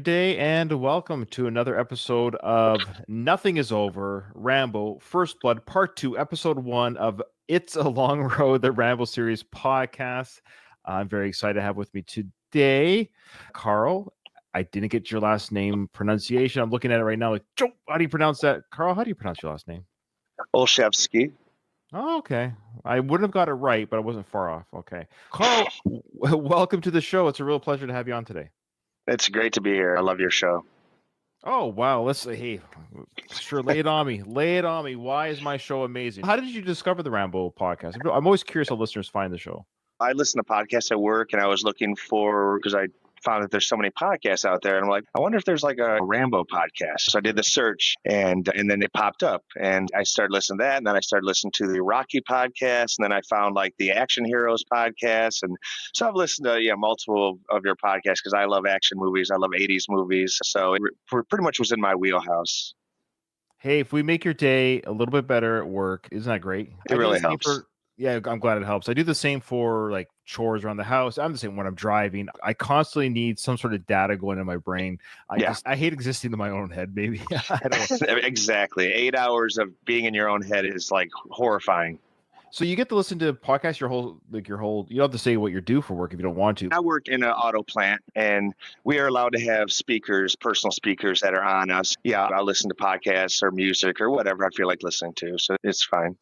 day and welcome to another episode of Nothing is Over, Rambo, First Blood, Part 2, Episode 1 of It's a Long Road, the Rambo series podcast. I'm very excited to have with me today, Carl. I didn't get your last name pronunciation. I'm looking at it right now like, Joe, how do you pronounce that? Carl, how do you pronounce your last name? Olszewski. Oh, okay. I wouldn't have got it right, but I wasn't far off. Okay. Carl, welcome to the show. It's a real pleasure to have you on today. It's great to be here. I love your show. Oh, wow. Hey, sure. Lay it on me. Lay it on me. Why is my show amazing? How did you discover the Rambo podcast? I'm always curious how listeners find the show. I listen to podcasts at work, and I was looking because I found that there's so many podcasts out there, and I'm like, I wonder if there's like a Rambo podcast. So I did the search, and then it popped up, and I started listening to that, and then I started listening to the Rocky podcast, and then I found like the Action Heroes podcast, and so I've listened to multiple of your podcasts because I love action movies, I love '80s movies, so it pretty much was in my wheelhouse. Hey, if we make your day a little bit better at work, isn't that great? It really helps. Yeah, I'm glad it helps. I do the same for like chores around the house. I'm the same when I'm driving. I constantly need some sort of data going in my brain. I hate existing in my own head, maybe. I don't know. Exactly. 8 hours of being in your own head is like horrifying. So you get to listen to podcasts your whole, you don't have to say what you do for work if you don't want to. I work in an auto plant, and we are allowed to have speakers, personal speakers that are on us. Yeah, I'll listen to podcasts or music or whatever I feel like listening to. So it's fine.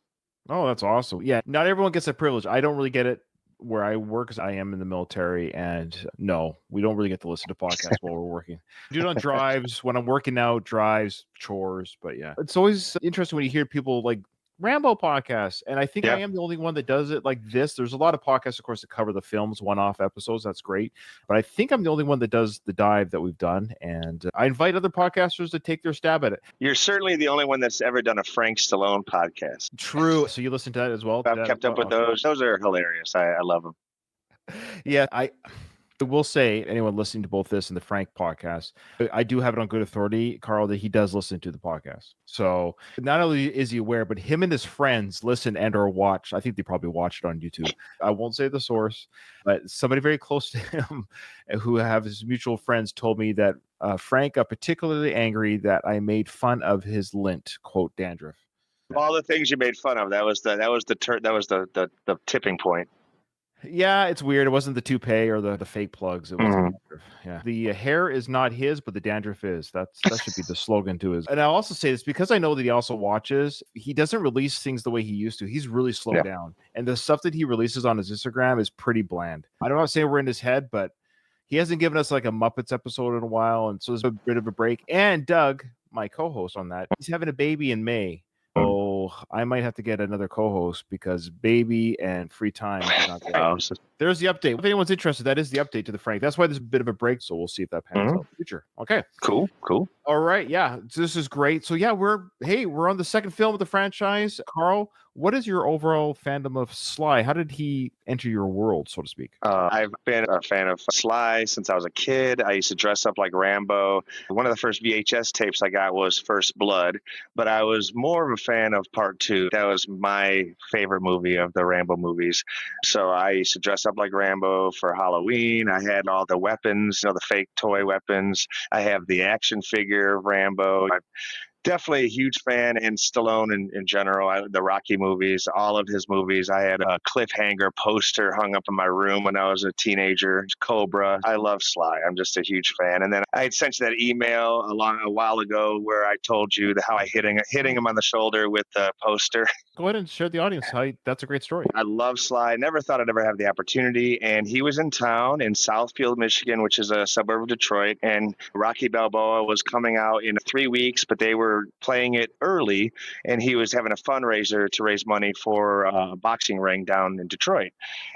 Oh, that's awesome. Yeah, not everyone gets that privilege. I don't really get it where I work because I am in the military, and no, we don't really get to listen to podcasts while we're working. Do it on drives, when I'm working out, drives, chores. But yeah, it's always interesting when you hear people like Rambo podcasts, and I think I am the only one that does it like this. There's a lot of podcasts, of course, that cover the films, one-off episodes. That's great, but I think I'm the only one that does the dive that we've done, and I invite other podcasters to take their stab at it. You're certainly the only one that's ever done a Frank Stallone podcast. True. So you listen to that as well? I've kept up with those. Those are hilarious. I love them. Yeah, I will say, anyone listening to both this and the Frank podcast, I do have it on good authority, Carl, that he does listen to the podcast. So not only is he aware, but him and his friends listen and or watch. I think they probably watch it on YouTube. I won't say the source, but somebody very close to him who have his mutual friends told me that Frank got particularly angry that I made fun of his lint, quote, dandruff. All the things you made fun of, that was the tipping point. Yeah, it's weird. It wasn't the toupee or the fake plugs. It was the dandruff. Yeah. The hair is not his, but the dandruff is. That should be the slogan to his. And I'll also say this because I know that he also watches. He doesn't release things the way he used to. He's really slowed down. And the stuff that he releases on his Instagram is pretty bland. I don't want to say we're in his head, but he hasn't given us like a Muppets episode in a while. And so there's a bit of a break. And Doug, my co-host on that, he's having a baby in May. So I might have to get another co-host because baby and free time. There's the update. If anyone's interested, that is the update to the Frank. That's why there's a bit of a break. So we'll see if that pans out in the future. Okay. Cool. All right. Yeah. This is great. So yeah, we're on the second film of the franchise. Carl, what is your overall fandom of Sly? How did he enter your world, so to speak? I've been a fan of Sly since I was a kid. I used to dress up like Rambo. One of the first VHS tapes I got was First Blood, but I was more of a fan of Part 2. That was my favorite movie of the Rambo movies. So I used to dress up like Rambo for Halloween. I had all the weapons, the fake toy weapons. I have the action figure of Rambo. I'm definitely a huge fan, and Stallone in general. The Rocky movies, all of his movies. I had a cliffhanger poster hung up in my room when I was a teenager. Cobra. I love Sly. I'm just a huge fan. And then I had sent you that email a while ago where I told you how I hitting him on the shoulder with the poster. Go ahead and share the audience. That's a great story. I love Sly. Never thought I'd ever have the opportunity. And he was in town in Southfield, Michigan, which is a suburb of Detroit. And Rocky Balboa was coming out in 3 weeks, but they were playing it early, and he was having a fundraiser to raise money for a boxing ring down in Detroit.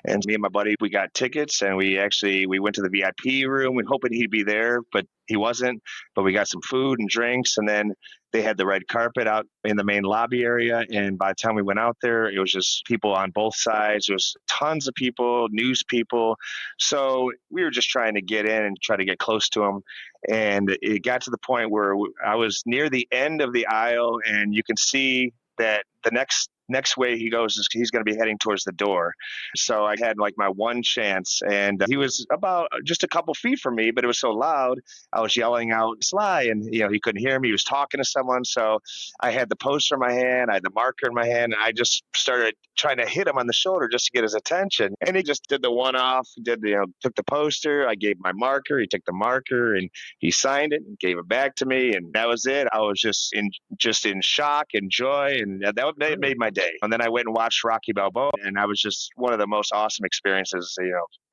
And me and my buddy, we got tickets, and we went to the VIP room. We hoping he'd be there, but he wasn't. But we got some food and drinks, and then they had the red carpet out in the main lobby area. And by the time we went out there, it was just people on both sides. There was tons of people, news people. So we were just trying to get in and try to get close to him. And it got to the point where I was near the end of the aisle, and you can see that the next next way he goes is he's going to be heading towards the door. So I had like my one chance, and he was about just a couple feet from me, but it was so loud. I was yelling out Sly, and he couldn't hear me. He was talking to someone. So I had the poster in my hand, I had the marker in my hand, and I just started trying to hit him on the shoulder just to get his attention. And he just did the one off, took the poster. I gave my marker. He took the marker and he signed it and gave it back to me, and that was it. I was just in shock and joy, and that made my day. And then I went and watched Rocky Balboa, and I was just one of the most awesome experiences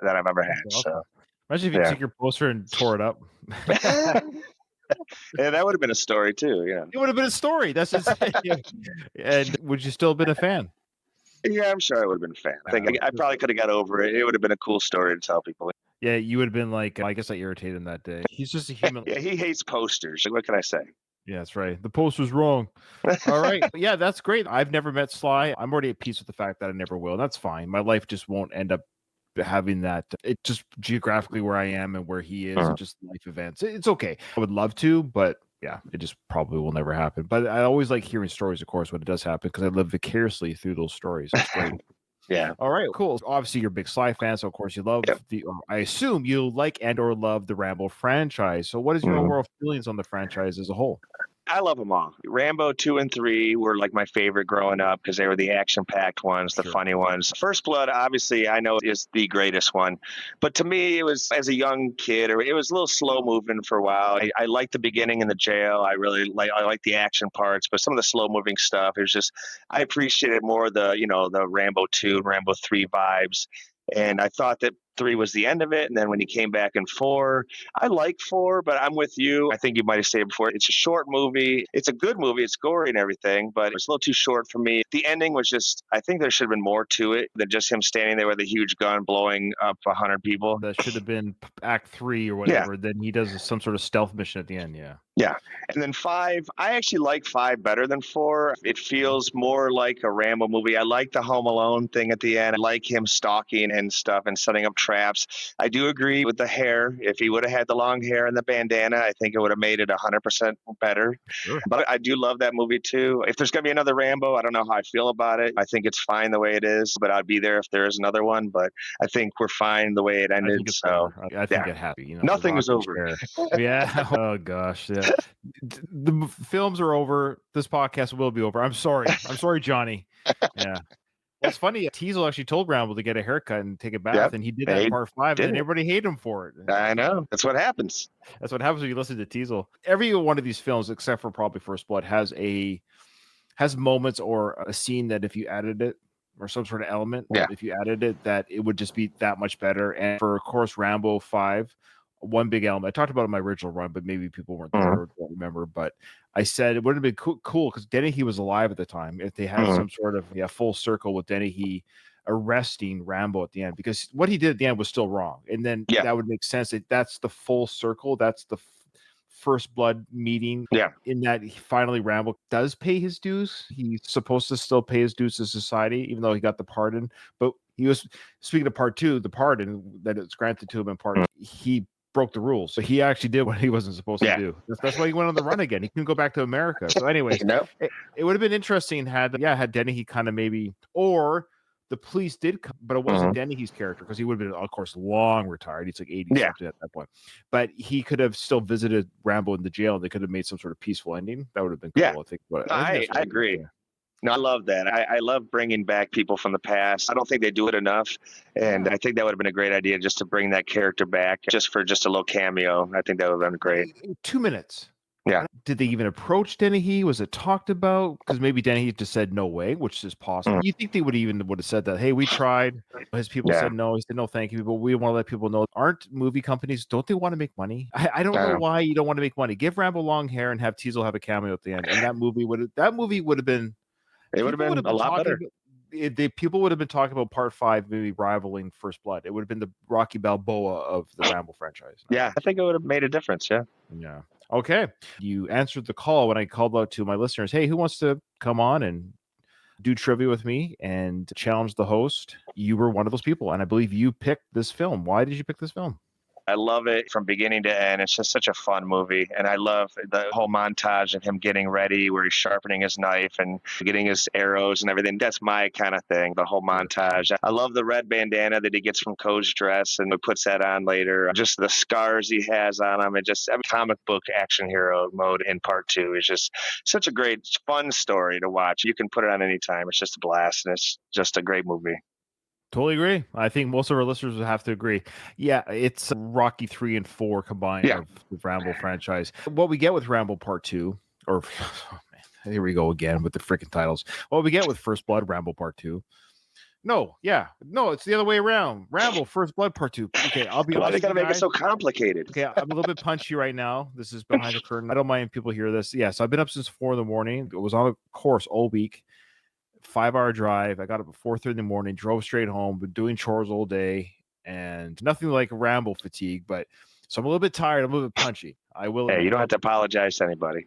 that I've ever had. Awesome. So imagine if you took your poster and tore it up. Yeah, that would have been a story too. Yeah, it would have been a story. That's just and would you still have been a fan? Yeah, I'm sure I would have been a fan. I think I probably could have got over it. It would have been a cool story to tell people. Yeah, you would have been like, I guess I irritated him that day. He's just a human. Yeah, he hates posters. What can I say? Yeah, that's right. The poster's wrong. All right. Yeah, that's great. I've never met Sly. I'm already at peace with the fact that I never will. That's fine. My life just won't end up having that. It just geographically where I am and where he is, just life events. It's okay. I would love to, but yeah, it just probably will never happen. But I always like hearing stories, of course, when it does happen, because I live vicariously through those stories. It's great. Yeah. All right, cool. Obviously, you're a big Sly fan, so of course you love I assume you like and or love the Rambo franchise. So what is your overall feelings on the franchise as a whole? I love them all. Rambo 2 and 3 were like my favorite growing up because they were the action-packed ones, the funny ones. First Blood, obviously, I know is the greatest one. But to me, it was, as a young kid, it was a little slow-moving for a while. I liked the beginning in the jail. I like the action parts, but some of the slow-moving stuff, it was just, I appreciated more the Rambo 2, Rambo 3 vibes. And I thought that 3 was the end of it. And then when he came back in 4, I like 4, but I'm with you. I think you might have said before, it's a short movie. It's a good movie. It's gory and everything, but it's a little too short for me. The ending was just, I think there should have been more to it than just him standing there with a huge gun blowing up 100 people. That should have been Act 3 or whatever. Yeah. Then he does some sort of stealth mission at the end. Yeah. Yeah. And then 5, I actually like 5 better than 4. It feels more like a Rambo movie. I like the Home Alone thing at the end. I like him stalking and stuff and setting up traps. I do agree with the hair. If he would have had the long hair and the bandana, I think it would have made it 100% better. Sure. But I do love that movie too. If there's going to be another Rambo, I don't know how I feel about it. I think it's fine the way it is, but I'd be there if there is another one. But I think we're fine the way it ended. I think it happy. Nothing was over. Yeah. Oh gosh. Yeah. The films are over. This podcast will be over. I'm sorry. I'm sorry, Johnny. Yeah. Well, it's funny. Teasel actually told Rambo to get a haircut and take a bath, and he did that in part 5, and everybody hated him for it. I know. That's what happens. That's what happens when you listen to Teasel. Every one of these films, except for probably First Blood, has moments or a scene that if you added it, or some sort of element, if you added it, that it would just be that much better. And for, of course, Rambo 5, one big element. I talked about it in my original run, but maybe people weren't there or don't remember. But I said it would have been cool because Dennehy was alive at the time. If they had some sort of full circle with Dennehy arresting Rambo at the end, because what he did at the end was still wrong, and then that would make sense. That's the full circle. That's the First Blood meeting. Yeah, in that finally Rambo does pay his dues. He's supposed to still pay his dues to society, even though he got the pardon. But he was, speaking of part 2, the pardon that it's granted to him in part, he broke the rules. So he actually did what he wasn't supposed to do. That's why he went on the run again. He couldn't go back to America. So anyways, it would have been interesting had Dennehy kind of maybe, or the police did come, but it wasn't Dennehy's character, because he would have been, of course, long retired. He's like 80 something at that point. But he could have still visited Rambo in the jail, and they could have made some sort of peaceful ending. That would have been cool, I think. But I agree. No, I love that. I love bringing back people from the past. I don't think they do it enough. And I think that would have been a great idea, just to bring that character back just for just a little cameo. I think that would have been great. 2 minutes. Yeah. Did they even approach Dennehy? Was it talked about? Because maybe Dennehy just said no way, which is possible. You think they would have said that, hey, we tried. His people said no. He said no, thank you. But we want to let people know, aren't movie companies, don't they want to make money? I don't know why you don't want to make money. Give Rambo long hair and have Teasel have a cameo at the end. And that movie would have been, it would have been a lot better. People would have been talking about part 5 maybe rivaling First Blood. It would have been the Rocky Balboa of the Rambo franchise. Yeah, I think it would have made a difference. Yeah. Okay. You answered the call when I called out to my listeners, hey, who wants to come on and do trivia with me and challenge the host? You were one of those people, and I believe you picked this film. Why did you pick this film? I love it from beginning to end. It's just such a fun movie. And I love the whole montage of him getting ready where he's sharpening his knife and getting his arrows and everything. That's my kind of thing, the whole montage. I love the red bandana that he gets from Co's dress and he puts that on later. Just the scars he has on him. And just comic book action hero mode in part 2 is just such a great, fun story to watch. You can put it on any time. It's just a blast. And it's just a great movie. Totally agree. I think most of our listeners would have to agree. Yeah, it's Rocky 3 and 4 combined of the Rambo franchise. What we get with Rambo Part 2, or oh man, here we go again with the freaking titles. What we get with First Blood, Rambo Part 2. No, it's the other way around. Rambo First Blood Part 2. Okay, I'll be honest. Why they gotta make it so complicated? Okay, I'm a little bit punchy right now. This is behind the curtain. I don't mind if people hear this. Yeah, so I've been up since 4 a.m. It was on a course all week. 5-hour drive. I got up at 4:30 in the morning, drove straight home, been doing chores all day, and nothing like Rambo fatigue. But so I'm a little bit tired. I'm a little bit punchy. I will. Hey, you don't have to apologize to anybody.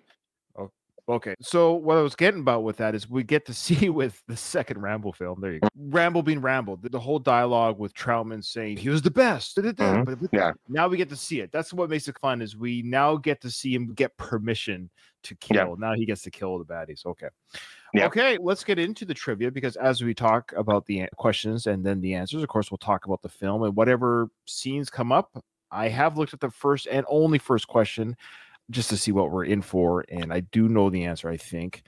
Okay. So what I was getting about with that is we get to see with the second Rambo film. There you go. Rambo being Rambo. The whole dialogue with Troutman saying he was the best. Yeah. Now we get to see it. That's what makes it fun. Is we now get to see him get permission to kill. Now he gets to kill the baddies. Okay. Okay, let's get into the trivia because as we talk about the questions and then the answers, of course, we'll talk about the film and whatever scenes come up. I have looked at the first and only first question just to see what we're in for, and I do know the answer, I think.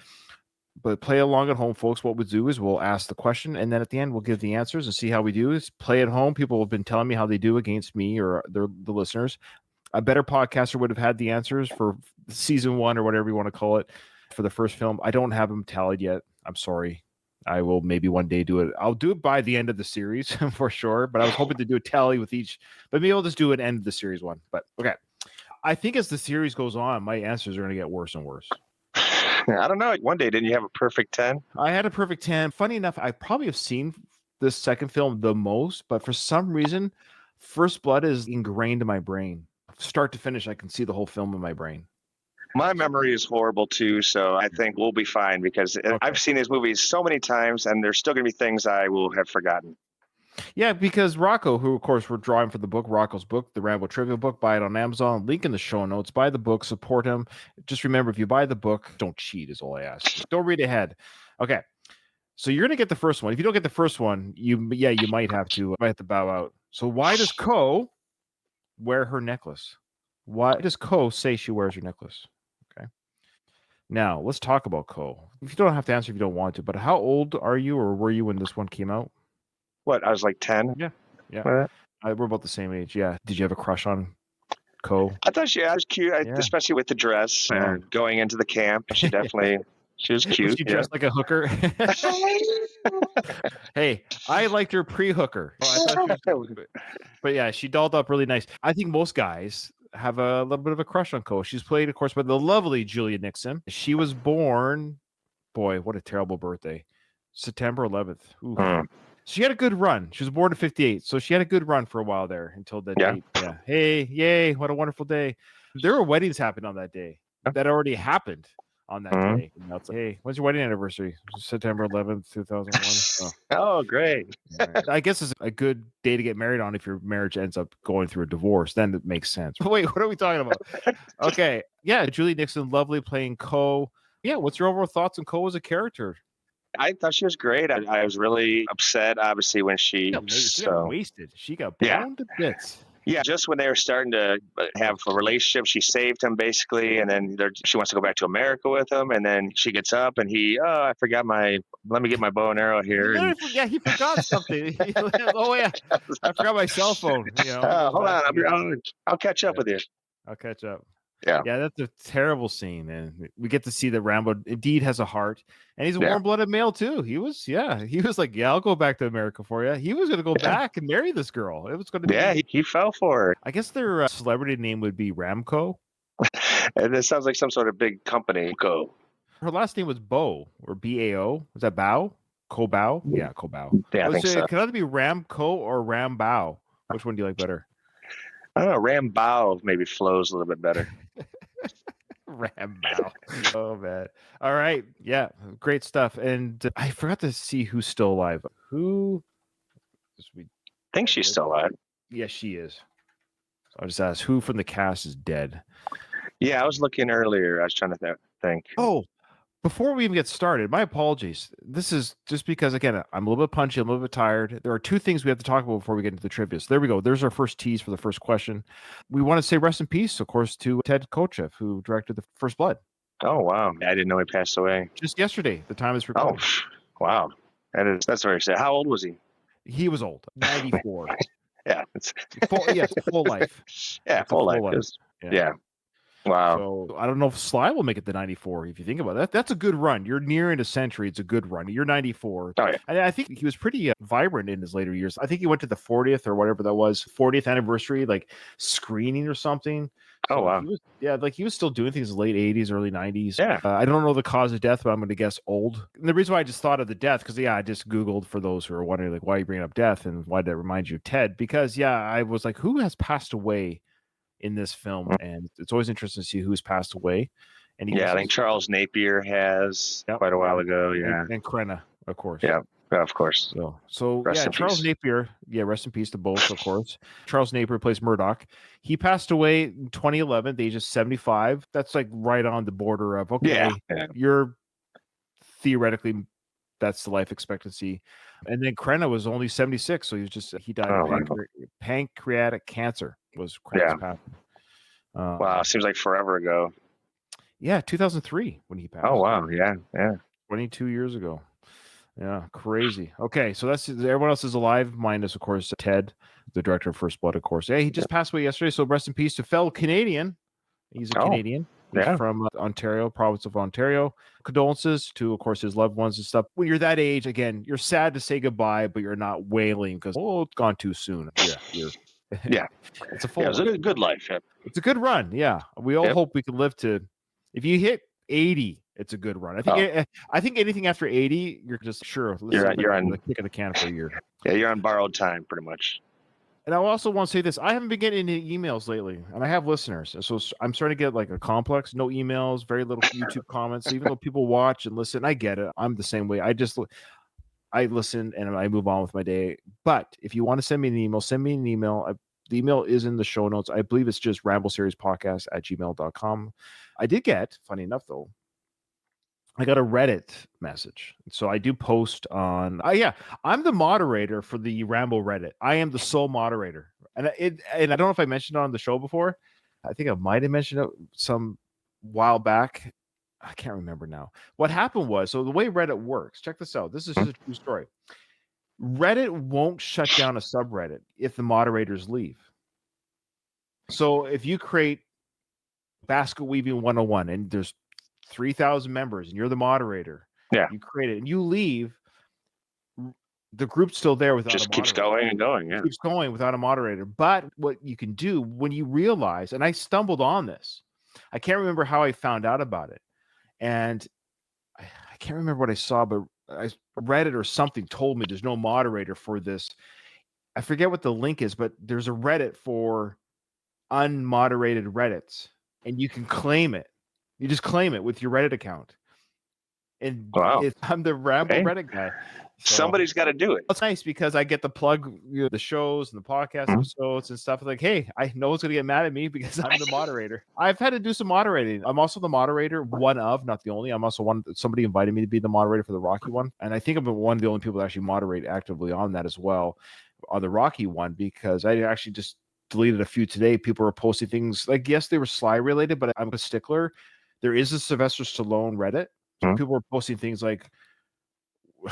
But play along at home, folks. What we'll do is we'll ask the question, and then at the end, we'll give the answers and see how we do. Is play at home. People have been telling me how they do against me or the listeners. A better podcaster would have had the answers for season 1 or whatever you want to call it for the first film. I don't have them tallied yet. I'm sorry. I will maybe one day do it. I'll do it by the end of the series for sure, but I was hoping to do a tally with each, but maybe I'll just do an end of the series one. But okay. I think as the series goes on, my answers are going to get worse and worse. I don't know. One day, didn't you have a perfect 10? I had a perfect 10. Funny enough, I probably have seen this second film the most, but for some reason, First Blood is ingrained in my brain. Start to finish, I can see the whole film in my brain. My memory is horrible too, so I think we'll be fine because I've seen these movies so many times, and there's still going to be things I will have forgotten. Yeah, because Rocco, who of course we're drawing for the book, Rocco's book, the Rambo Trivia book, buy it on Amazon, link in the show notes, buy the book, support him. Just remember, if you buy the book, don't cheat is all I ask. Don't read ahead. Okay. So you're going to get the first one. If you don't get the first one, you might have to bow out. So why does Co wear her necklace? Why does Co say she wears her necklace? Okay. Now, let's talk about Co. If you don't have to answer if you don't want to, but how old are you or were you when this one came out? What, I was like 10? Yeah. We're about the same age. Yeah. Did you have a crush on Co? I thought she was cute, especially with the dress and going into the camp. She definitely, she was cute. Was she dressed like a hooker? Hey, I liked her pre-hooker. But yeah, she dolled up really nice. I think most guys have a little bit of a crush on Co. She's played, of course, by the lovely Julia Nixon. She was born, boy, what a terrible birthday. September 11th. She had a good run. She was born in 1958, so she had a good run for a while there until that date. Yeah. Hey, yay, what a wonderful day. There were weddings happening on that day. That already happened on that day. And that's like, hey, when's your wedding anniversary? September 11th, 2001. Oh, great. I guess it's a good day to get married on if your marriage ends up going through a divorce. Then it makes sense. Wait, what are we talking about? Okay. Yeah, Julie Nixon, lovely playing Co. Yeah, what's your overall thoughts on Co as a character? I thought she was great. I was really upset, obviously, when she got wasted. She got blown to bits. Yeah, just when they were starting to have a relationship, she saved him basically, and then she wants to go back to America with him, and then she gets up and I forgot let me get my bow and arrow here. He forgot something. Oh yeah, I forgot my cell phone. Hold on, I'll catch up with you. I'll catch up. Yeah, that's a terrible scene, and we get to see that Rambo indeed has a heart, and he's a warm-blooded male too. He was like, I'll go back to America for you. He was going to go back and marry this girl. It was going to be. He fell for her. I guess their celebrity name would be Ramco. And it sounds like some sort of big company. Co. Her last name was Bo or Bao. Was that Bao? Co-Bao? Yeah, Co-Bao. Yeah, I think so. Can either be Ramco or Rambao. Which one do you like better? I don't know. Rambo maybe flows a little bit better. Rambo. Oh, man. All right. Yeah. Great stuff. And I forgot to see who's still alive. Who? I think she's still alive. Yes, she is. So I just asked who from the cast is dead. Yeah, I was looking earlier. I was trying to think. Oh, before we even get started, my apologies. This is just because, again, I'm a little bit punchy, I'm a little bit tired. There are two things we have to talk about before we get into the trivia. So there we go. There's our first tease for the first question. We want to say rest in peace, of course, to Ted Kotcheff, who directed The First Blood. Oh, wow. I didn't know he passed away. Just yesterday, the time is Oh, recording. wow. That's very sad. How old was he? He was old, 94. Yeah. It's full life. yeah, It's a full life. Yeah. Wow. So I don't know if Sly will make it to 94. If you think about that, that's a good run. You're nearing a century. It's a good run. You're 94. Oh, yeah. And I think he was pretty vibrant in his later years. I think he went to the 40th or whatever that was, 40th anniversary, like screening or something. So oh, wow. He was still doing things in the late 80s, early 90s. Yeah. I don't know the cause of death, but I'm going to guess old. And the reason why I just thought of the death, because, I just Googled for those who are wondering, like, why are you bringing up death and why did that remind you of Ted? Because, I was like, who has passed away in this film? And it's always interesting to see who's passed away. And I think Charles Napier has quite a while ago. Yeah. And Krenna, of course. Yeah, of course. So Charles peace. Napier, rest in peace to both, of course. Charles Napier plays Murdoch. He passed away in 2011, the age of 75. That's like right on the border of, you're theoretically, that's the life expectancy. And then Krenna was only 76, so he died of pancreatic cancer was Krenna's passing. Wow, seems like forever ago. Yeah, 2003 when he passed. Oh, wow, yeah. 22 years ago. Yeah, crazy. Okay, so that's everyone else is alive, minus, of course, Ted, the director of First Blood, of course. Yeah, he just passed away yesterday, so rest in peace to fellow Canadian. He's a Canadian. He's from Ontario, province of Ontario. Condolences to, of course, his loved ones and stuff. When you're that age, again, you're sad to say goodbye, but you're not wailing because, it's gone too soon. Yeah. It's a full life. It's a good life. Yeah. It's a good run. Yeah. We all hope we can live to, if you hit 80, it's a good run. I think anything after 80, you're just you're on the kick of the can for a year. Yeah, you're on borrowed time pretty much. And I also want to say this. I haven't been getting any emails lately, and I have listeners. So I'm starting to get like a complex. No emails, very little YouTube comments, even though people watch and listen. I get it. I'm the same way. I listen and I move on with my day. But if you want to send me an email, send me an email. The email is in the show notes. I believe it's just rambleseriespodcast@gmail.com. I did get, funny enough though, I got a Reddit message. So I do post on, I'm the moderator for the Rambo Reddit. I am the sole moderator. And I don't know if I mentioned it on the show before. I think I might have mentioned it some while back. I can't remember now. What happened was, so the way Reddit works, check this out. This is just a true story. Reddit won't shut down a subreddit if the moderators leave. So if you create Basket Weaving 101 and there's 3,000 members and you're the moderator, you create it and you leave, the group's still there without just a moderator. Keeps going and going. Yeah. Keeps going without a moderator. But what you can do when you realize, and I stumbled on this, I can't remember how I found out about it. And I can't remember what I saw, but I read it or something told me there's no moderator for this. I forget what the link is, but there's a Reddit for unmoderated Reddits and you can claim it. You just claim it with your Reddit account. And I'm the Rambo Reddit guy. So, somebody's got to do it. It's nice because I get to plug the shows and the podcast episodes and stuff. Like, hey, I know it's going to get mad at me because I'm the moderator. I've had to do some moderating. I'm also the moderator, not the only. I'm also somebody invited me to be the moderator for the Rocky one. And I think I'm one of the only people that actually moderate actively on that as well, on the Rocky one, because I actually just deleted a few today. People were posting things like, yes, they were Sly related, but I'm a stickler. There is a Sylvester Stallone Reddit. So people were posting things like,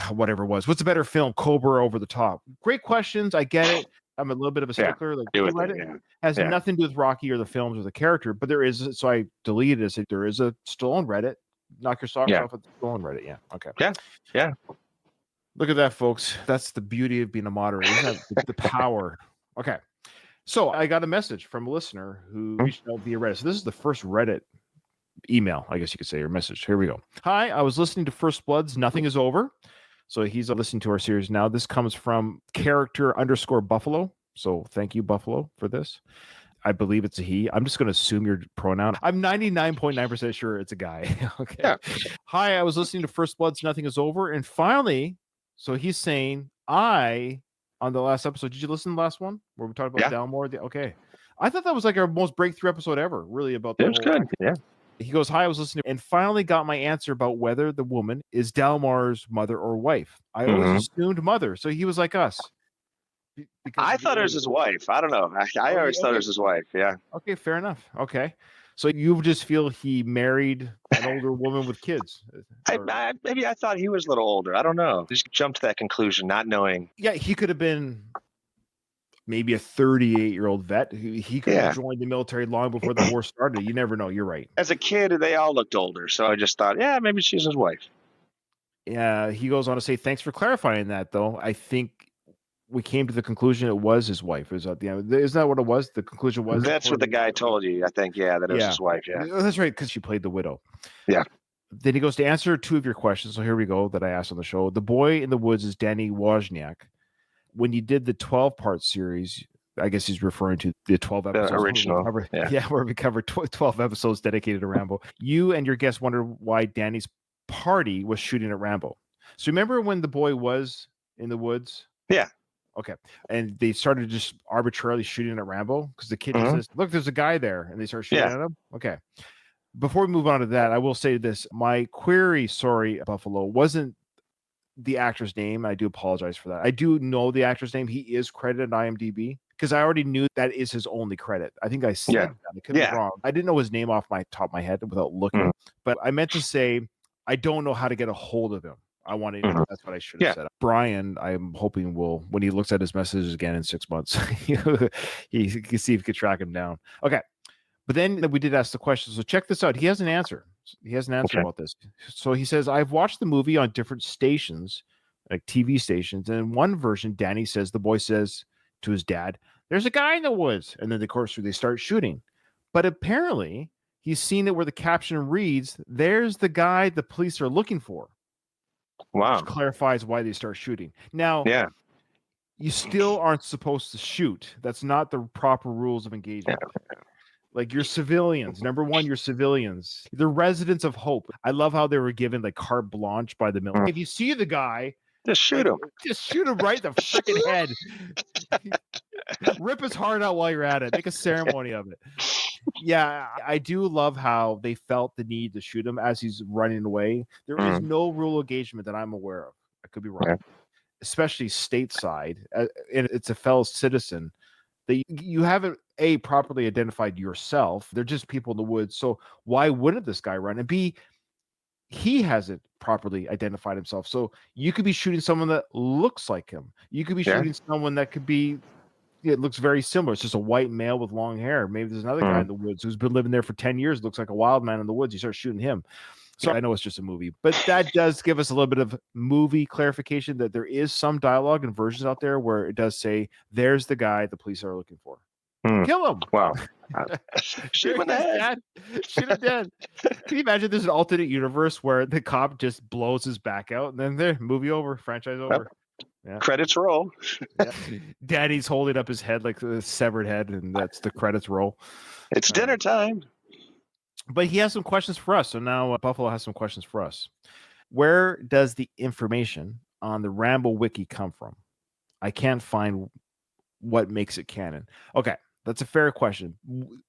whatever it was. What's a better film, Cobra or Over the Top? Great questions. I get it. I'm a little bit of a stickler. Reddit has nothing to do with Rocky or the films or the character, but there is. So I deleted it. So there is a Stallone Reddit. Knock your socks off at the Stallone Reddit. Yeah. Okay. Yeah. Look at that, folks. That's the beauty of being a moderator. The power. Okay. So I got a message from a listener who reached out via Reddit. So this is the first Reddit email, I guess you could say, or message. Here we go. Hi, I was listening to First Blood's Nothing Is Over. So he's listening to our series now. This comes from character_Buffalo. So thank you, Buffalo, for this. I believe it's a he. I'm just going to assume your pronoun. I'm 99.9% sure it's a guy. Okay. Yeah. Hi, I was listening to First Blood's Nothing Is Over. And finally, so he's saying, on the last episode, did you listen to the last one where we talked about Dalmore? Okay. I thought that was like our most breakthrough episode ever, really, about the It was whole. good. Yeah. He goes, "Hi, I was listening and finally got my answer about whether the woman is Dalmar's mother or wife. I always assumed mother, so he was like us." Because I of the thought it was age. his wife. I don't know. I Oh, always thought it okay. was his wife. Yeah. Okay, fair enough. Okay. So you just feel he married an older woman with kids? Maybe I thought he was a little older. I don't know. Just jumped to that conclusion, not knowing. Yeah, he could have been maybe a 38-year-old vet. He could have joined the military long before the war started. You never know. You're right. As a kid, they all looked older. So I just thought, yeah, maybe she's his wife. Yeah, he goes on to say, "Thanks for clarifying that, though. I think we came to the conclusion it was his wife." Is that the end? Isn't that what it was? The conclusion was That's what the guy told you. I think, that it was his wife. Yeah. That's right, because she played the widow. Yeah. Then he goes to answer two of your questions. So here we go that I asked on the show. The boy in the woods is Danny Wozniak. When you did the 12-part series, I guess he's referring to the 12 episodes. The original. Where we covered 12 episodes dedicated to Rambo. You and your guest wondered why Danny's party was shooting at Rambo. So remember when the boy was in the woods? Yeah. Okay. And they started just arbitrarily shooting at Rambo because the kid just says, "Look, there's a guy there." And they start shooting at him. Okay. Before we move on to that, I will say this. My query, sorry, Buffalo, wasn't the actor's name. I do apologize for that. I do know the actor's name. He is credited on IMDb because I already knew that is his only credit. I think I said that. I could be wrong. I didn't know his name off my top of my head without looking, but I meant to say I don't know how to get a hold of him. I wanted to, that's what I should have said. Brian, I'm hoping will, when he looks at his messages again in 6 months, he can see if he could track him down. Okay. But then we did ask the question. So check this out. He has an answer. He has an answer about this. So he says, "I've watched the movie on different stations, like TV stations. And in one version, Danny says, the boy says to his dad, 'There's a guy in the woods.' And then, of course, they start shooting. But apparently he's seen it where the caption reads, 'There's the guy the police are looking for.'" Wow. Which clarifies why they start shooting. Now, you still aren't supposed to shoot. That's not the proper rules of engagement. Like, you're civilians. Number one, you're civilians. The residents of hope. I love how they were given like carte blanche by the military. If you see the guy, just shoot him. Just shoot him right in the freaking head. Rip his heart out while you're at it. Make a ceremony of it. Yeah, I do love how they felt the need to shoot him as he's running away. There is no rule of engagement that I'm aware of. I could be wrong. Especially stateside. And it's a fellow citizen. That you haven't properly identified yourself. They're just people in the woods. So why wouldn't this guy run? And B, he hasn't properly identified himself. So you could be shooting someone that looks like him. You could be shooting someone that could be, it looks very similar. It's just a white male with long hair. Maybe there's another guy in the woods who's been living there for 10 years. Looks like a wild man in the woods. You start shooting him. So I know it's just a movie, but that does give us a little bit of movie clarification that there is some dialogue and versions out there where it does say, "There's the guy the police are looking for. Kill him." Wow. Shoot him in the head. Shoot him dead. Can you imagine there's an alternate universe where the cop just blows his back out and then there, movie over, franchise over. Yeah. Credits roll. Daddy's holding up his head like the severed head, and that's the credits roll. It's dinner time. But he has some questions for us. So now Buffalo has some questions for us. Where does the information on the Rambo wiki come from? I can't find what makes it canon. Okay, that's a fair question.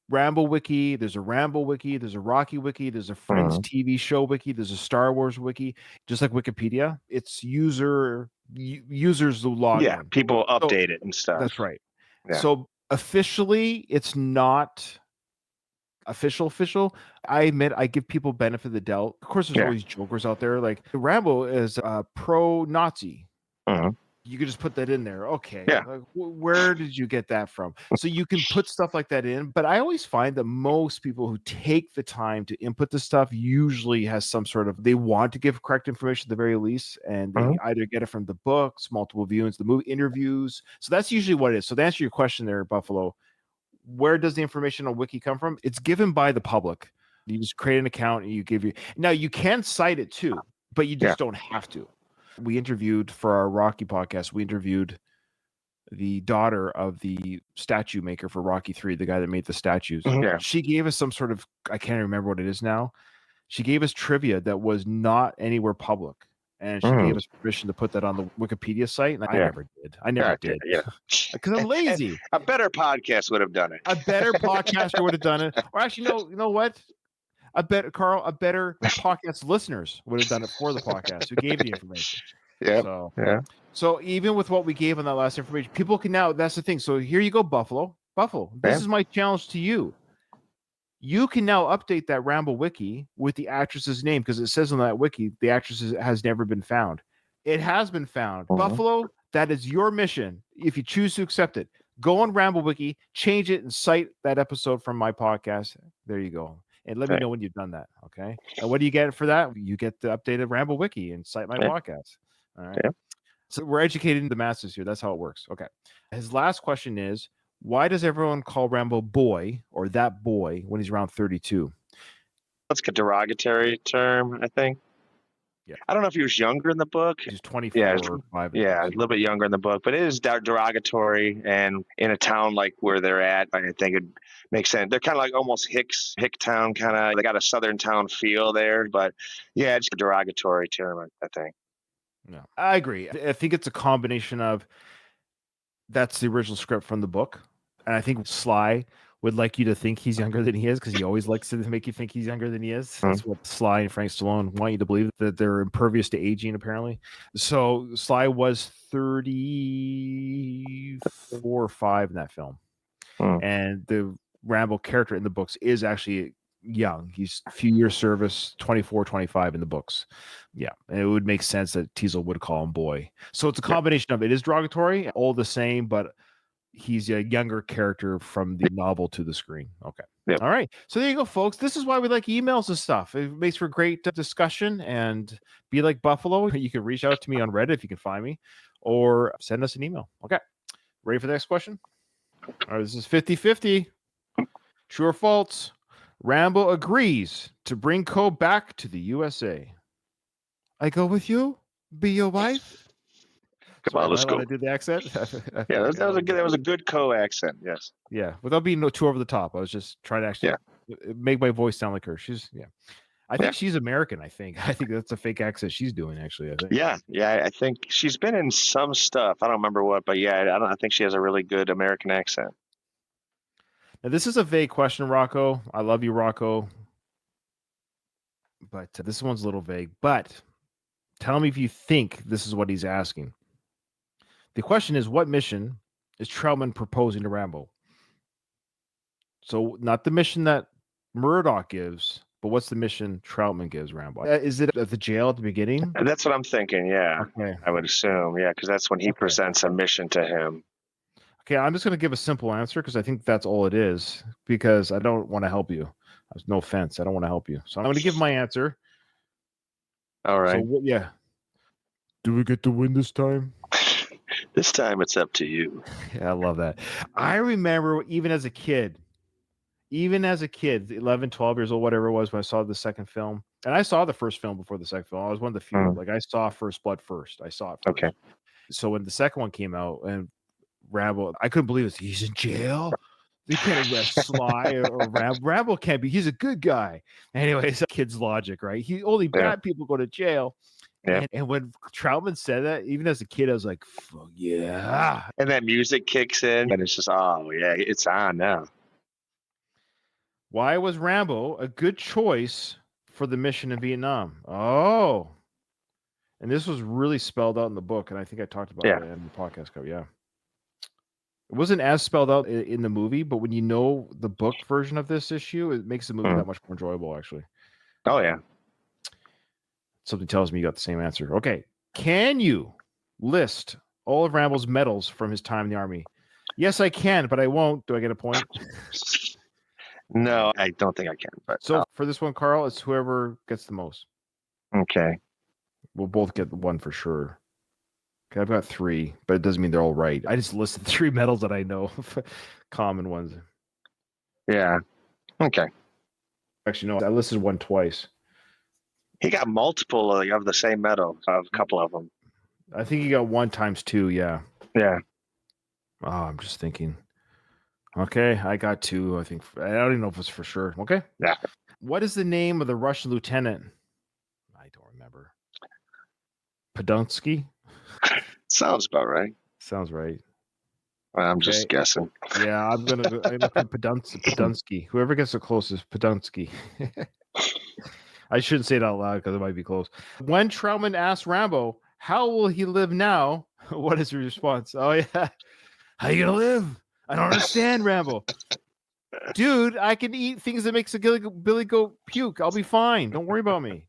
Rambo wiki, there's a Rambo wiki, there's a Rocky wiki, there's a Friends TV show wiki, there's a Star Wars wiki. Just like Wikipedia, it's users who log in. People update it and stuff. That's right. Yeah. So officially, it's not official. I admit I give people benefit of the doubt. Of course, there's always jokers out there. Like Rambo is pro-Nazi. You could just put that in there. Okay. Yeah. Like, where did you get that from? So you can put stuff like that in, but I always find that most people who take the time to input the stuff usually has some sort of, they want to give correct information at the very least, and they either get it from the books, multiple viewings, the movie interviews. So that's usually what it is. So to answer your question there, Buffalo, where does the information on Wiki come from? It's given by the public. You just create an account and now you can cite it too, but you just don't have to. We interviewed for our Rocky podcast, we interviewed the daughter of the statue maker for Rocky 3, the guy that made the statues. She gave us some sort of, I can't remember what it is now. She gave us trivia that was not anywhere public. and she gave us permission to put that on the Wikipedia site, and I never did. I never did. Yeah. Because I'm lazy. A better podcast would have done it. A better podcaster would have done it. Or actually, no, you know what? A better podcast listeners would have done it for the podcast who gave the information. Yeah. So even with what we gave on that last information, people can now, that's the thing. So here you go, Buffalo. This is my challenge to you. You can now update that Rambo wiki with the actress's name, because it says on that wiki the actress has never been found. It has been found. Buffalo, that is your mission. If you choose to accept it, go on Rambo wiki, change it, and cite that episode from my podcast. There you go. And let me know when you've done that. Okay. And what do you get for that? You get the updated Rambo wiki and cite my podcast. All right. Yeah. So we're educating the masses here. That's how it works. Okay. His last question is, why does everyone call Rambo boy or that boy when he's around 32? That's a derogatory term, I think. Yeah. I don't know if he was younger in the book. He's 24 or 5. Yeah, a little bit younger in the book, but it is derogatory. And in a town like where they're at, I think it makes sense. They're kind of like almost Hick town, kind of. They got a southern town feel there, but yeah, it's a derogatory term, I think. No, I agree. I think it's a combination of that's the original script from the book. And I think Sly would like you to think he's younger than he is, because he always likes to make you think he's younger than he is. That's what Sly and Frank Stallone want you to believe, that they're impervious to aging, apparently. So Sly was 34 or 5 in that film. And the Rambo character in the books is actually young. He's a few years service, 24, 25 in the books. Yeah. And it would make sense that Teasel would call him boy. So it's a combination of, it is derogatory, all the same, but he's a younger character from the novel to the screen. Okay. Yep. All right. So there you go, folks. This is why we like emails and stuff. It makes for great discussion. And be like Buffalo. You can reach out to me on Reddit if you can find me, or send us an email. Okay. Ready for the next question? All right. This is 50-50. True or false? Rambo agrees to bring Co back to the USA. I go with you? Be your wife? Come on, let's go. I do the accent. Yeah, that was a good Co accent. Yes. Yeah, without being too over the top. I was just trying to actually make my voice sound like her. She's I think she's American. I think that's a fake accent she's doing. Actually, I think. Yeah. I think she's been in some stuff. I don't remember what, but yeah, I think she has a really good American accent. Now, this is a vague question, Rocco. I love you, Rocco. But this one's a little vague. But tell me if you think this is what he's asking. The question is, what mission is Troutman proposing to Rambo? So not the mission that Murdoch gives, but what's the mission Troutman gives Rambo? Is it at the jail at the beginning? That's what I'm thinking, yeah. Okay. I would assume, yeah, because that's when he presents a mission to him. Okay, I'm just going to give a simple answer because I think that's all it is, because I don't want to help you. No offense. I don't want to help you. So I'm going to give my answer. All right. So, yeah. Do we get to win this time? This time it's up to you. Yeah, I love that. I remember even as a kid, 11, 12 years old, whatever it was, when I saw the second film. And I saw the first film before the second film. I was one of the few. Like, I saw First Blood first. I saw it first. Okay. So when the second one came out, and Rambo, I couldn't believe it. He's in jail. They can't arrest Sly or Rambo. Rambo can't be. He's a good guy. Anyways, kid's logic, right? Only bad people go to jail. Yeah. And when Troutman said that, even as a kid, I was like, "Fuck yeah!" And that music kicks in, and it's just, oh yeah, it's on now. Why was Rambo a good choice for the mission in Vietnam? Oh, and this was really spelled out in the book, and I think I talked about it in the podcast cover. Yeah. It wasn't as spelled out in the movie, but when you know the book version of this issue, it makes the movie that much more enjoyable, actually. Oh, yeah. Something tells me you got the same answer. Okay. Can you list all of Rambo's medals from his time in the Army? Yes, I can, but I won't. Do I get a point? No, I don't think I can. But so for this one, Carl, it's whoever gets the most. Okay. We'll both get one for sure. Okay, I've got 3, but it doesn't mean they're all right. I just listed 3 medals that I know, common ones. Yeah. Okay. Actually, no, I listed one twice. He got multiple of the same medal, a couple of them. I think he got 1 times 2, yeah. Yeah. Oh, I'm just thinking. Okay, I got 2, I think. I don't even know if it's for sure. Okay. Yeah. What is the name of the Russian lieutenant? I don't remember. Podunski. Sounds about right. Sounds right. I'm just guessing. Yeah, I'm gonna put Podunsky. Whoever gets the closest, Podunsky. I shouldn't say it out loud because it might be close. When Troutman asked Rambo, "How will he live now?" What is your response? Oh yeah, how you gonna live? I don't understand, Rambo. Dude, I can eat things that makes a Billy go puke. I'll be fine. Don't worry about me.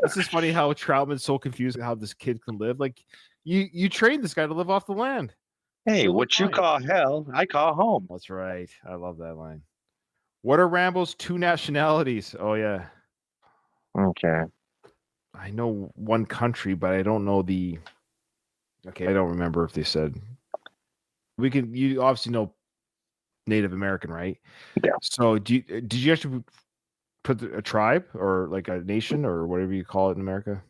It's just funny how Troutman's so confused how this kid can live. Like, you trained this guy to live off the land. Hey, what you call hell, I call home. That's right. I love that line. What are Rambo's 2 nationalities? Oh yeah. Okay. I know one country, but I don't know the. Okay, I don't remember if they said. You obviously know Native American, right? Yeah. So did you actually put a tribe or like a nation or whatever you call it in America?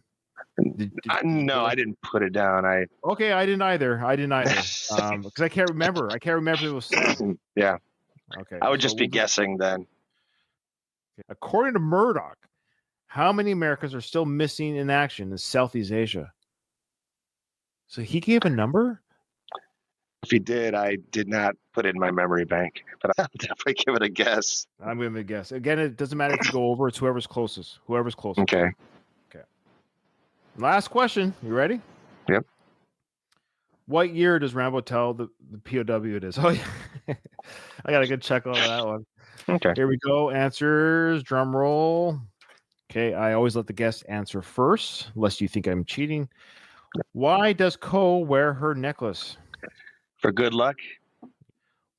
No, I didn't put it down. Okay, I didn't either. Because I can't remember. If it was said. Yeah. Okay. I would just be guessing then. According to Murdoch, how many Americans are still missing in action in Southeast Asia? So he gave a number? If he did, I did not put it in my memory bank, but I'll definitely give it a guess. I'm going to guess. Again, it doesn't matter if you go over. It's whoever's closest. Okay. Last question. You ready? Yep. What year does Rambo tell the POW it is? Oh, yeah. I got a good check on that one. Okay. Here we go. Answers. Drum roll. Okay. I always let the guest answer first, lest you think I'm cheating. Why does Ko wear her necklace? For good luck.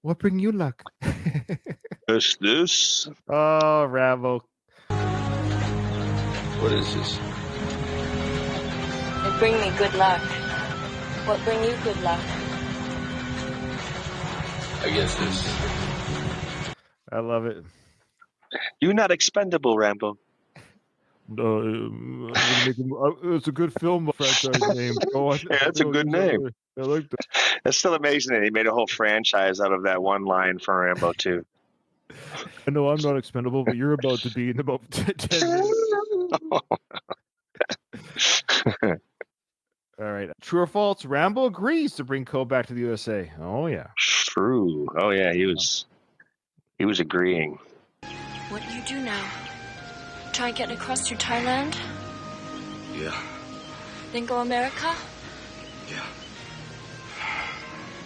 What bring you luck? This. Oh, Rambo. What is this? It bring me good luck. What bring you good luck? I guess this. I love it. You're not expendable, Rambo. It's a good film franchise name. Yeah, that's a good name. I like that. It's still amazing that he made a whole franchise out of that one line from Rambo 2. I know I'm not expendable, but you're about to be in about 10 minutes. All right. True or false? Rambo agrees to bring Ko back to the USA. Oh yeah. True. Oh yeah, he was agreeing. What do you do now? Try getting across through Thailand? Yeah. Then go America? Yeah.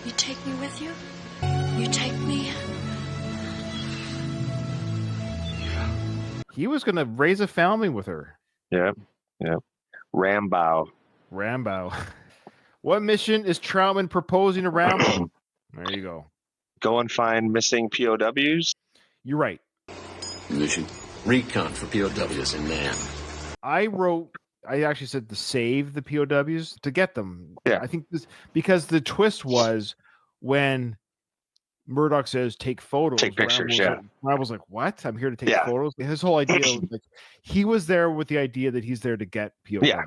You take me with you? You take me? Yeah. He was going to raise a family with her. Yeah. Yeah. Rambo. What mission is Troutman proposing to Rambo? There you go. Go and find missing POWs. You're right. Mission recon for POWs in Nam. I actually said to save the POWs to get them. Yeah. I think this because the twist was when Murdoch says take photos. Take pictures. Rambo's like, what? I'm here to take photos. His whole idea, like, he was there with the idea that he's there to get POWs. Yeah.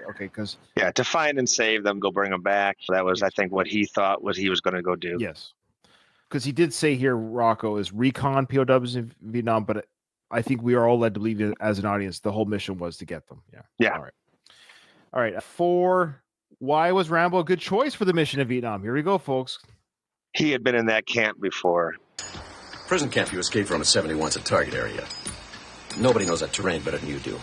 Okay, because to find and save them, go bring them back. That was, I think, what he thought was he was going to go do. Yes, because he did say here, Rocco is recon POWs in Vietnam, but I think we are all led to believe it as an audience the whole mission was to get them. Yeah. All right. 4. Why was Rambo a good choice for the mission in Vietnam? Here we go, folks. He had been in that camp before. Prison camp you escaped from at 71's a target area. Nobody knows that terrain better than you do.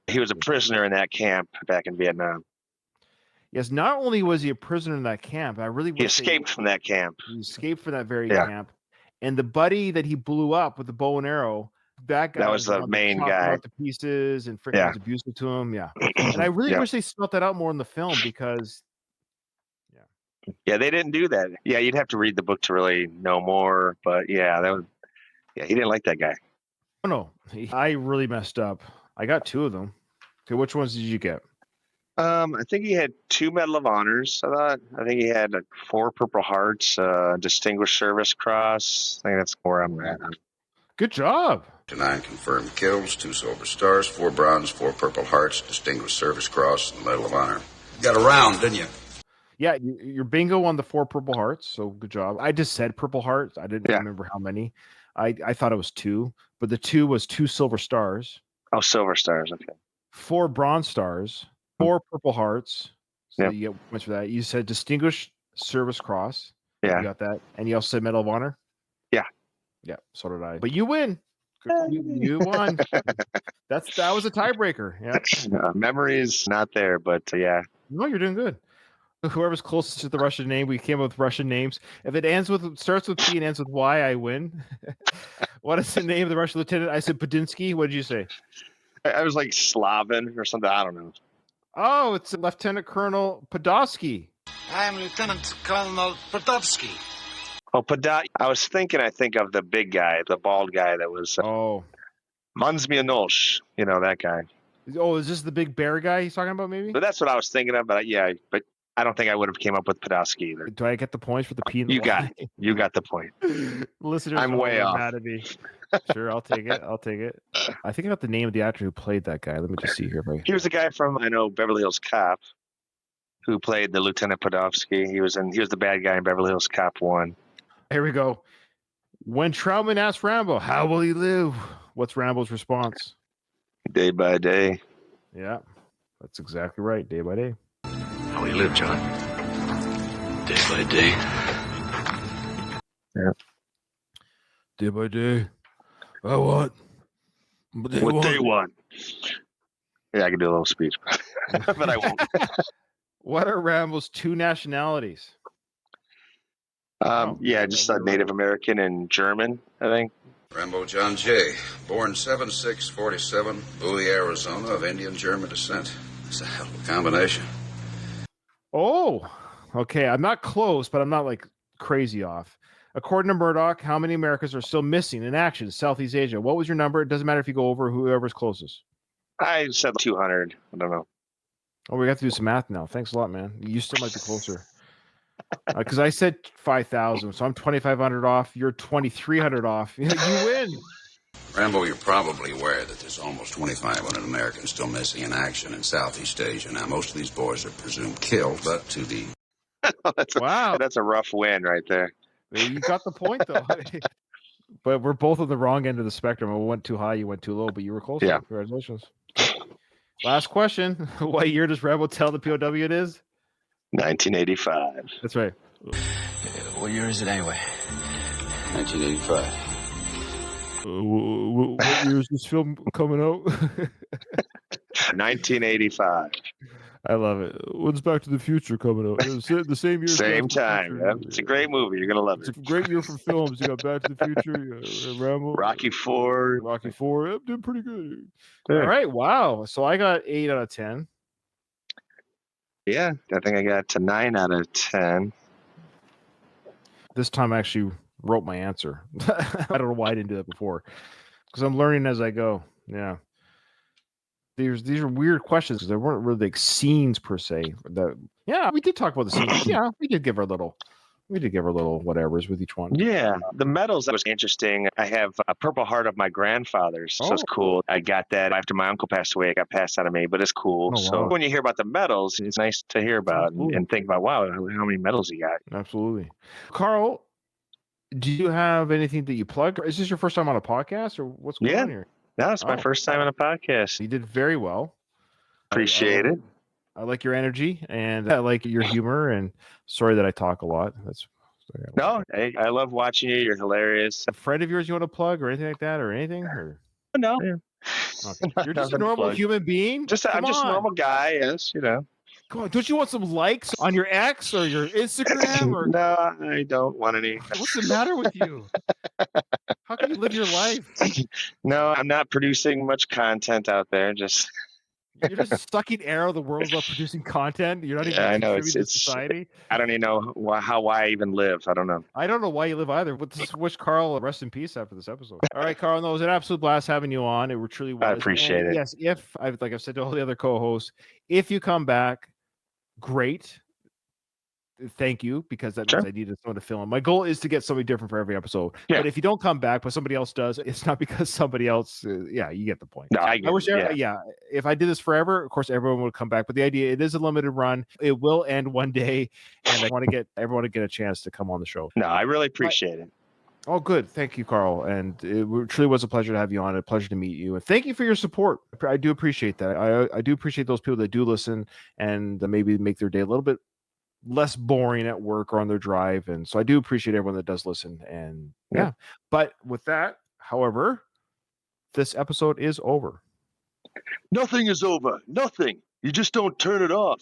He was a prisoner in that camp back in Vietnam. Yes, not only was he a prisoner in that camp, he escaped from that camp. He escaped from that very camp. And the buddy that he blew up with the bow and arrow, that guy was the main guy. Out to pieces and freaking was abusive to him. Yeah. And I really wish they spelled that out more in the film because they didn't do that. Yeah, you'd have to read the book to really know more. But he didn't like that guy. Oh no, I really messed up. I got 2 of them. Okay, which ones did you get? I think he had 2 Medal of Honors. I think he had 4 Purple Hearts, Distinguished Service Cross. I think that's where I'm at. Good job. 9 confirmed kills, 2 Silver Stars, 4 Bronze, 4 Purple Hearts, Distinguished Service Cross, and Medal of Honor. You got a round, didn't you? Yeah, your bingo on the 4 Purple Hearts, so good job. I just said Purple Hearts. I didn't remember how many. I thought it was 2, but the 2 was 2 Silver Stars. Oh, Silver Stars, okay. 4 Bronze Stars. 4 Purple Hearts. So Yep. you get points for that. You said Distinguished Service Cross. Yeah. You got that. And you also said Medal of Honor? Yeah. Yeah, so did I. But you win. You won. That was a tiebreaker. Yeah. Memory is not there, but yeah. No, you're doing good. Whoever's closest to the Russian name, we came up with Russian names. If it starts with P and ends with Y, I win. What is the name of the Russian lieutenant? I said Padinsky. What did you say? I was like Slavin or something. I don't know. Oh, it's Lieutenant Colonel Podolsky. I am Lieutenant Colonel Podolsky. Oh, I was thinking, I think of the big guy, the bald guy that was Mansmianosh. You know, that guy. Oh, is this the big bear guy he's talking about, maybe? But that's what I was thinking of. But yeah, but I don't think I would have came up with Podolsky either. Do I get the points for the P and the You Y? got it. You got the point. Listeners, I'm way off. Mad at me. Sure, I'll take it. I think I got the name of the actor who played that guy. Let me just see here. He was the guy from Beverly Hills Cop, who played the Lieutenant Podolsky. He was the bad guy in Beverly Hills Cop 1. Here we go. When Troutman asked Rambo, "How will he live?" What's Rambo's response? Day by day. Yeah, that's exactly right. Day by day. How will you live, John? Day by day. Yeah. Day by day. I want. What they want. Yeah, I can do a little speech, but I won't. What are Rambo's 2 nationalities? Just Native American and German, I think. Rambo John J., born 7/6/47, Bowie, Arizona, of Indian German descent. It's a hell of a combination. Oh, okay. I'm not close, but I'm not like crazy off. According to Murdoch, how many Americans are still missing in action in Southeast Asia? What was your number? It doesn't matter if you go over whoever's closest. I said 200. I don't know. Oh, we have to do some math now. Thanks a lot, man. You still might be closer. Because I said 5,000, so I'm 2,500 off. You're 2,300 off. You win. Rambo, you're probably aware that there's almost 2,500 Americans still missing in action in Southeast Asia. Now, most of these boys are presumed killed, but to the... Wow. That's a rough win right there. You got the point, though. But we're both on the wrong end of the spectrum. I went too high, you went too low, but you were close. Yeah. Congratulations. Last question. What year does Rambo tell the POW it is? 1985. That's right. What year is it anyway? 1985. What year is this film coming out? 1985. I love it. When's Back to the Future coming out? The same year. Same time. Yeah. It's a great movie. You're gonna love it. It's a great year for films. You got Back to the Future, Rambo, Rocky 4. Rocky 4. Yep, did pretty good. Yeah. All right. Wow. So I got 8 out of 10. Yeah, I think I got to 9 out of 10. This time I actually wrote my answer. I don't know why I didn't do that before. Because I'm learning as I go. Yeah. These are weird questions because there weren't really like scenes per se. Yeah, we did talk about the scenes. Yeah, we did give our little whatevers with each one. Yeah, the medals was interesting. I have a Purple Heart of my grandfather's, so it's cool. I got that after my uncle passed away. It got passed out of me, but it's cool. Oh, So wow. when you hear about the medals, it's nice to hear about and think about, wow, how many medals he got. Absolutely. Carl, do you have anything that you plug? Is this your first time on a podcast or what's going on here? No, it's my first time on a podcast. You did very well. Appreciate it. I like your energy and I like your humor. And sorry that I talk a lot. No, I love watching you. You're hilarious. A friend of yours you want to plug or anything like that or anything? Or? No. Okay. You're just a normal human being? I'm just a normal guy, yes, you know. Come on, don't you want some likes on your X or your Instagram? Or... No, I don't want any. What's the matter with you? How can you live your life? No, I'm not producing much content out there. You're just sucking air of the world about producing content. You're not even I know contributing to society. I don't even know why I even live. I don't know. I don't know why you live either. But just wish Carl rest in peace after this episode. All right, Carl. No, it was an absolute blast having you on. It truly was. I appreciate it. Yes, like I've said to all the other co-hosts, if you come back, great. Thank you, because that means I needed someone to fill in. My goal is to get somebody different for every episode. Yeah. But if you don't come back, but somebody else does, it's not because somebody else. You get the point. No, I wish. If I did this forever, of course, everyone would come back. But the idea, it is a limited run. It will end one day, and I want to get everyone to get a chance to come on the show. No, I really appreciate it. Oh, good. Thank you, Carl. And truly was a pleasure to have you on. A pleasure to meet you. And thank you for your support. I do appreciate that. I do appreciate those people that do listen and maybe make their day a little bit less boring at work or on their drive. And so I do appreciate everyone that does listen. And yeah. But with that, however, this episode is over. Nothing is over. Nothing. You just don't turn it off.